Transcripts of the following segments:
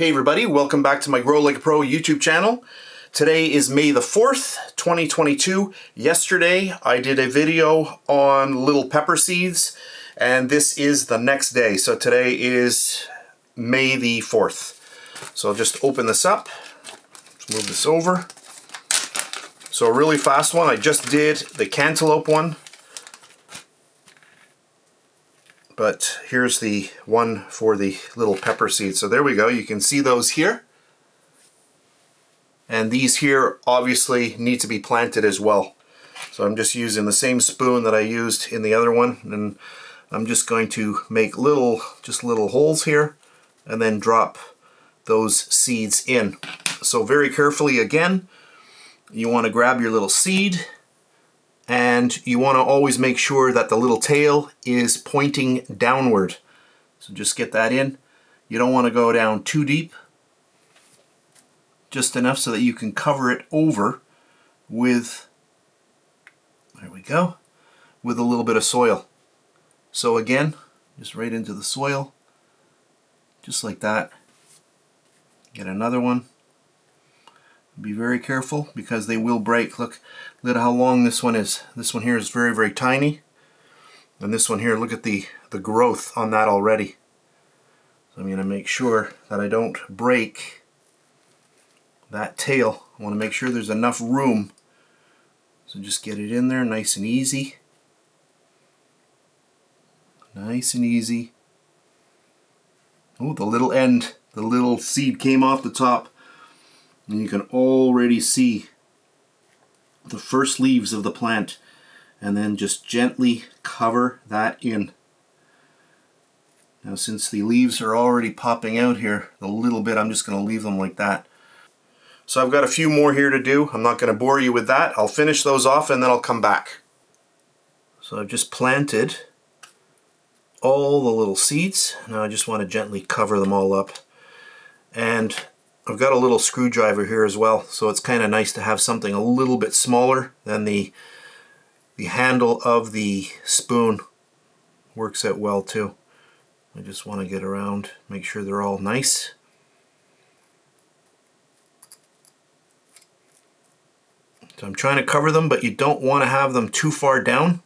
Hey everybody, welcome back to my Grow Like a Pro YouTube channel. Today is May the 4th, 2022. Yesterday I did a video on little pepper seeds, and this is the next day. So today is May the 4th. So I'll just open this up, let's move this over. So a really fast one, I just did the cantaloupe one. But here's the one for the little pepper seeds. So there we go, you can see those here. And these here obviously need to be planted as well. So I'm just using the same spoon that I used in the other one, and I'm just going to make little holes here and then drop those seeds in. So very carefully again, you want to grab your little seed, and you want to always make sure that the little tail is pointing downward. So just get that in. You don't want to go down too deep. Just enough so that you can cover it over with, there we go, with a little bit of soil. So again, just right into the soil, just like that. Get another one. Be very careful because they will break. Look at how long this one is. This one here is very, very tiny. And this one here, look at the growth on that already. So I'm going to make sure that I don't break that tail. I want to make sure there's enough room. So just get it in there nice and easy. Nice and easy. Oh, the little end, the little seed came off the top. And you can already see the first leaves of the plant, and then just gently cover that in. Now since the leaves are already popping out here a little bit, I'm just going to leave them like that. So I've got a few more here to do. I'm not going to bore you with that. I'll finish those off and then I'll come back. So I've just planted all the little seeds. Now I just want to gently cover them all up. And I've got a little screwdriver here as well, so it's kind of nice to have something a little bit smaller than the handle of the spoon. Works out well too. I just want to get around, make sure they're all nice. So I'm trying to cover them, but you don't want to have them too far down,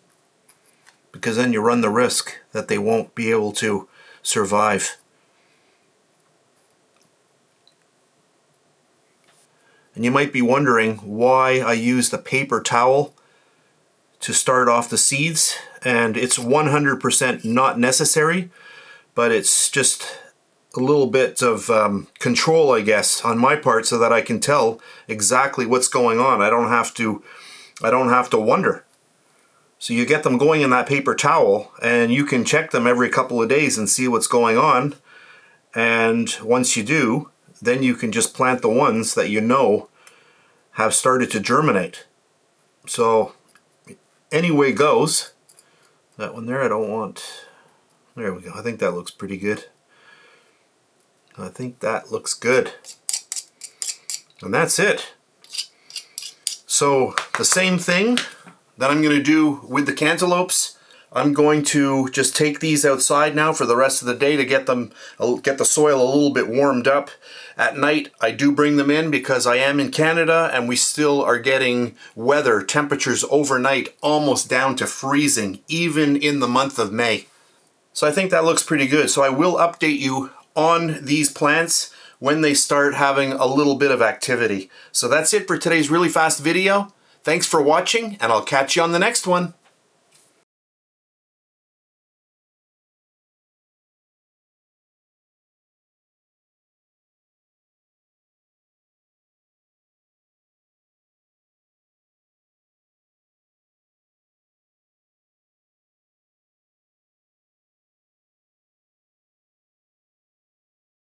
because then you run the risk that they won't be able to survive. And you might be wondering why I use the paper towel to start off the seeds, and it's 100% not necessary, but it's just a little bit of control, I guess, on my part, so that I can tell exactly what's going on. I don't have to wonder. So you get them going in that paper towel, and you can check them every couple of days and see what's going on. And once you do, then you can just plant the ones that you know have started to germinate. So any way goes, that one there I don't want, there we go. I think that looks pretty good. I think that looks good. And that's it. So the same thing that I'm going to do with the cantaloupes, I'm going to just take these outside now for the rest of the day to get the soil a little bit warmed up. At night I do bring them in because I am in Canada and we still are getting weather, temperatures overnight almost down to freezing, even in the month of May. So I think that looks pretty good. So I will update you on these plants when they start having a little bit of activity. So that's it for today's really fast video. Thanks for watching, and I'll catch you on the next one.